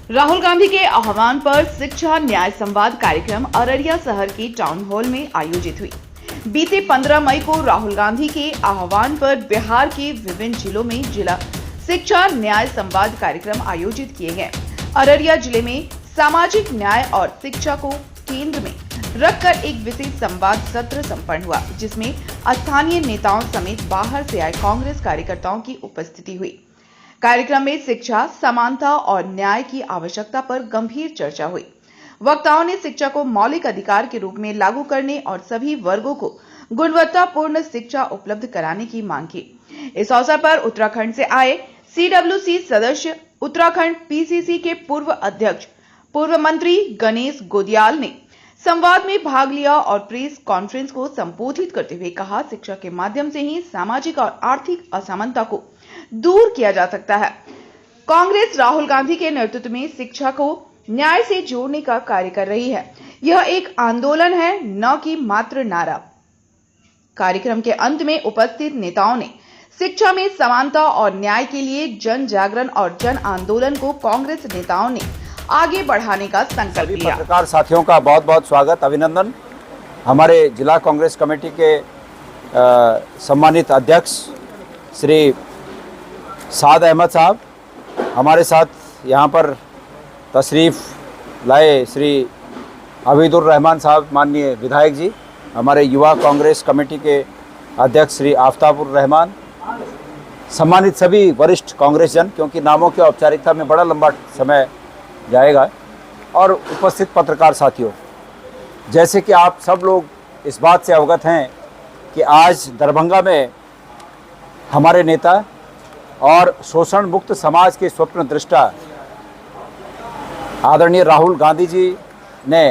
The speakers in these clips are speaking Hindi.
राहुल गांधी के आह्वान पर शिक्षा न्याय संवाद कार्यक्रम अररिया शहर के टाउन हॉल में आयोजित हुई। बीते 15 मई को राहुल गांधी के आह्वान पर बिहार के विभिन्न जिलों में जिला शिक्षा न्याय संवाद कार्यक्रम आयोजित किए गए। अररिया जिले में सामाजिक न्याय और शिक्षा को केंद्र में रखकर एक विशेष संवाद सत्र संपन्न हुआ, जिसमें स्थानीय नेताओं समेत बाहर से आए कांग्रेस कार्यकर्ताओं की उपस्थिति हुई। कार्यक्रम में शिक्षा, समानता और न्याय की आवश्यकता पर गंभीर चर्चा हुई। वक्ताओं ने शिक्षा को मौलिक अधिकार के रूप में लागू करने और सभी वर्गों को गुणवत्तापूर्ण शिक्षा उपलब्ध कराने की मांग की। इस अवसर पर उत्तराखंड से आए CWC सदस्य, उत्तराखंड PCC के पूर्व अध्यक्ष, पूर्व मंत्री गणेश गोदियाल ने संवाद में भाग लिया और प्रेस कॉन्फ्रेंस को संबोधित करते हुए कहा, शिक्षा के माध्यम से ही सामाजिक और आर्थिक असमानता को दूर किया जा सकता है। कांग्रेस राहुल गांधी के नेतृत्व में शिक्षा को न्याय से जोड़ने का कार्य कर रही है। यह एक आंदोलन है, न कि मात्र नारा। कार्यक्रम के अंत में उपस्थित नेताओं ने शिक्षा में समानता और न्याय के लिए जन जागरण और जन आंदोलन को कांग्रेस नेताओं ने आगे बढ़ाने का संकल्प लिया। पत्रकार साथियों का बहुत बहुत स्वागत, अभिनंदन। हमारे जिला कांग्रेस कमेटी के सम्मानित अध्यक्ष श्री साद अहमद साहब, हमारे साथ यहाँ पर तशरीफ़ लाए श्री अबीदुर रहमान साहब, माननीय विधायक जी, हमारे युवा कांग्रेस कमेटी के अध्यक्ष श्री आफ्ताबुर रहमान, सम्मानित सभी वरिष्ठ कांग्रेस जन, क्योंकि नामों की औपचारिकता में बड़ा लंबा समय जाएगा, और उपस्थित पत्रकार साथियों, जैसे कि आप सब लोग इस बात से अवगत हैं कि आज दरभंगा में हमारे नेता और शोषण मुक्त समाज के स्वप्न दृष्टा आदरणीय राहुल गांधी जी ने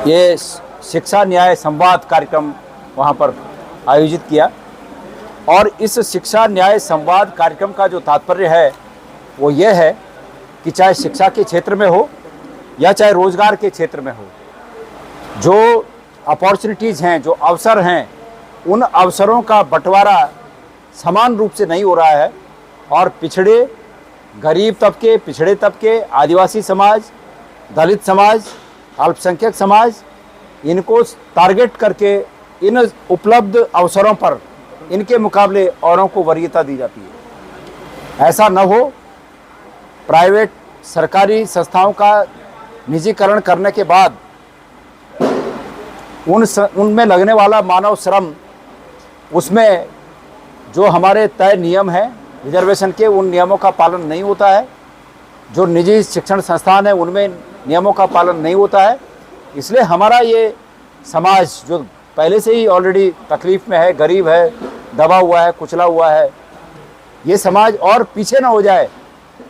ये शिक्षा न्याय संवाद कार्यक्रम वहाँ पर आयोजित किया। और इस शिक्षा न्याय संवाद कार्यक्रम का जो तात्पर्य है वो ये है कि चाहे शिक्षा के क्षेत्र में हो या चाहे रोजगार के क्षेत्र में हो, जो अपॉर्चुनिटीज़ हैं, जो अवसर हैं, उन अवसरों का बंटवारा समान रूप से नहीं हो रहा है। और पिछड़े, गरीब तबके, पिछड़े तबके, आदिवासी समाज, दलित समाज, अल्पसंख्यक समाज, इनको टारगेट करके इन उपलब्ध अवसरों पर इनके मुकाबले औरों को वरीयता दी जाती है। ऐसा न हो। प्राइवेट सरकारी संस्थाओं का निजीकरण करने के बाद उनमें लगने वाला मानव श्रम, उसमें जो हमारे तय नियम हैं रिजर्वेशन के, उन नियमों का पालन नहीं होता है। जो निजी शिक्षण संस्थान है उनमें नियमों का पालन नहीं होता है। इसलिए हमारा ये समाज जो पहले से ही ऑलरेडी तकलीफ़ में है, गरीब है, दबा हुआ है, कुचला हुआ है, ये समाज और पीछे ना हो जाए,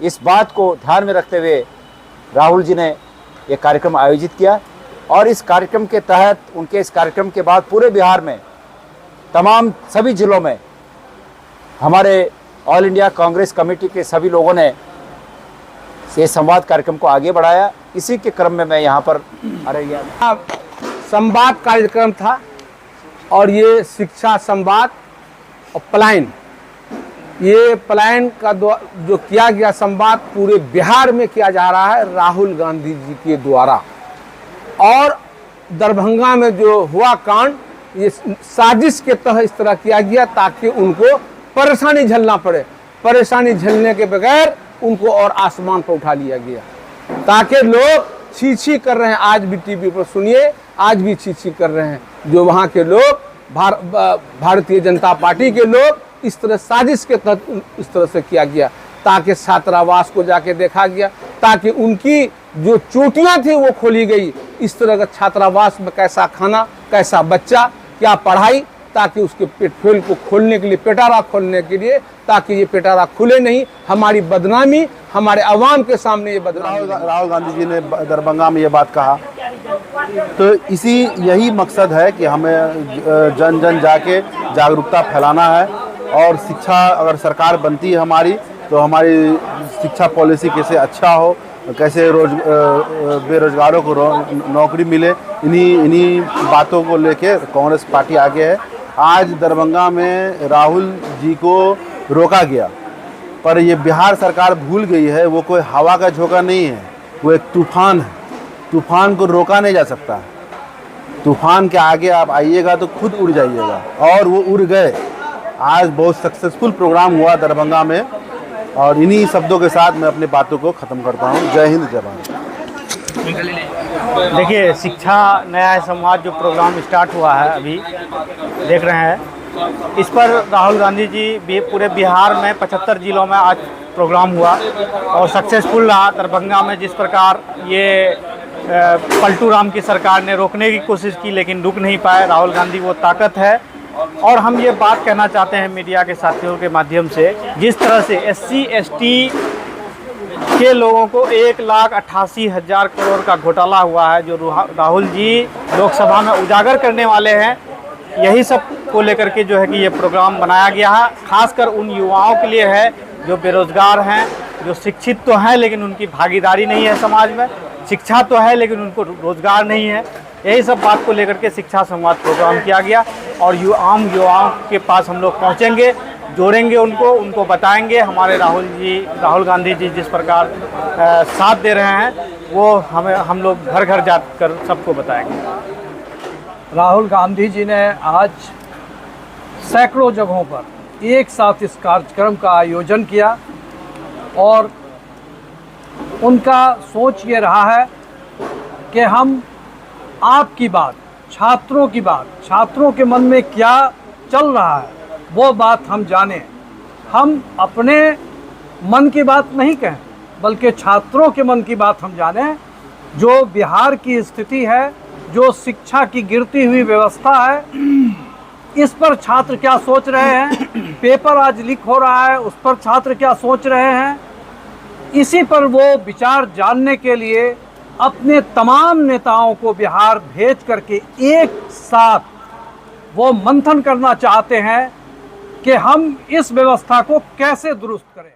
इस बात को ध्यान में रखते हुए राहुल जी ने ये कार्यक्रम आयोजित किया। और इस कार्यक्रम के तहत, उनके इस कार्यक्रम के बाद पूरे बिहार में तमाम सभी जिलों में हमारे ऑल इंडिया कांग्रेस कमेटी के सभी लोगों ने ये संवाद कार्यक्रम को आगे बढ़ाया। इसी के क्रम में मैं यहाँ पर अररिया संवाद कार्यक्रम था, और ये शिक्षा संवाद और पलायन, ये पलायन का जो किया गया संवाद पूरे बिहार में किया जा रहा है राहुल गांधी जी के द्वारा। और दरभंगा में जो हुआ कांड, ये साजिश के तहत इस तरह किया गया ताकि उनको परेशानी झेलना पड़े। परेशानी झेलने के बगैर उनको और आसमान पर उठा लिया गया, ताकि लोग छी छी कर रहे हैं। आज भी टीवी पर सुनिए, आज भी छी छी कर रहे हैं जो वहाँ के लोग, भारतीय जनता पार्टी के लोग। इस तरह साजिश के तहत इस तरह से किया गया ताकि छात्रावास को जाके देखा गया, ताकि उनकी जो चोटियाँ थी वो खोली गई। इस तरह का छात्रावास में कैसा खाना, कैसा बच्चा, क्या पढ़ाई, ताकि उसके पेटफेल को खोलने के लिए, पेटारा खोलने के लिए, ताकि ये पेटारा खुले नहीं, हमारी बदनामी, हमारे अवाम के सामने ये बदनामी। राहुल गांधी जी ने दरभंगा में ये बात कहा, तो यही मकसद है कि हमें जन जन जाके जागरूकता फैलाना है। और शिक्षा अगर सरकार बनती है हमारी, तो हमारी शिक्षा पॉलिसी कैसे अच्छा हो, कैसे बेरोजगारों को नौकरी मिले, इन्हीं बातों को लेके कांग्रेस पार्टी आगे है। आज दरभंगा में राहुल जी को रोका गया पर ये बिहार सरकार भूल गई है, वो कोई हवा का झोंका नहीं है, वो एक तूफान है। तूफान को रोका नहीं जा सकता। तूफान के आगे आप आइएगा तो खुद उड़ जाइएगा, और वो उड़ गए। आज बहुत सक्सेसफुल प्रोग्राम हुआ दरभंगा में, और इन्हीं शब्दों के साथ मैं अपनी बातों को ख़त्म करता हूँ। जय हिंद, जय भारत। देखिए, शिक्षा न्याय संवाद जो प्रोग्राम स्टार्ट हुआ है, अभी देख रहे हैं, इस पर राहुल गांधी जी भी पूरे बिहार में 75 जिलों में आज प्रोग्राम हुआ और सक्सेसफुल रहा। दरभंगा में जिस प्रकार ये पलटू राम की सरकार ने रोकने की कोशिश की लेकिन रुक नहीं पाए। राहुल गांधी वो ताकत है। और हम ये बात कहना चाहते हैं मीडिया के साथियों के माध्यम से, जिस तरह से SC ST के लोगों को 1,88,000 करोड़ का घोटाला हुआ है, जो राहुल जी लोकसभा में उजागर करने वाले हैं, यही सब को लेकर के जो है कि ये प्रोग्राम बनाया गया है। खासकर उन युवाओं के लिए है जो बेरोजगार हैं, जो शिक्षित तो हैं लेकिन उनकी भागीदारी नहीं है समाज में, शिक्षा तो है लेकिन उनको रोजगार नहीं है। यही सब बात को लेकर के शिक्षा संवाद प्रोग्राम किया गया और आम युवाओं के पास हम लोग पहुँचेंगे, जोड़ेंगे उनको बताएंगे हमारे राहुल गांधी जी जिस प्रकार साथ दे रहे हैं, वो हम लोग घर घर जाकर सबको बताएंगे। राहुल गांधी जी ने आज सैकड़ों जगहों पर एक साथ इस कार्यक्रम का आयोजन किया और उनका सोच ये रहा है कि हम आपकी बात, छात्रों की बात, छात्रों के मन में क्या चल रहा है वो बात हम जानें। हम अपने मन की बात नहीं कहें बल्कि छात्रों के मन की बात हम जानें। जो बिहार की स्थिति है, जो शिक्षा की गिरती हुई व्यवस्था है, इस पर छात्र क्या सोच रहे हैं, पेपर आज लीक हो रहा है उस पर छात्र क्या सोच रहे हैं, इसी पर वो विचार जानने के लिए अपने तमाम नेताओं को बिहार भेज करके एक साथ वो मंथन करना चाहते हैं कि हम इस व्यवस्था को कैसे दुरुस्त करें।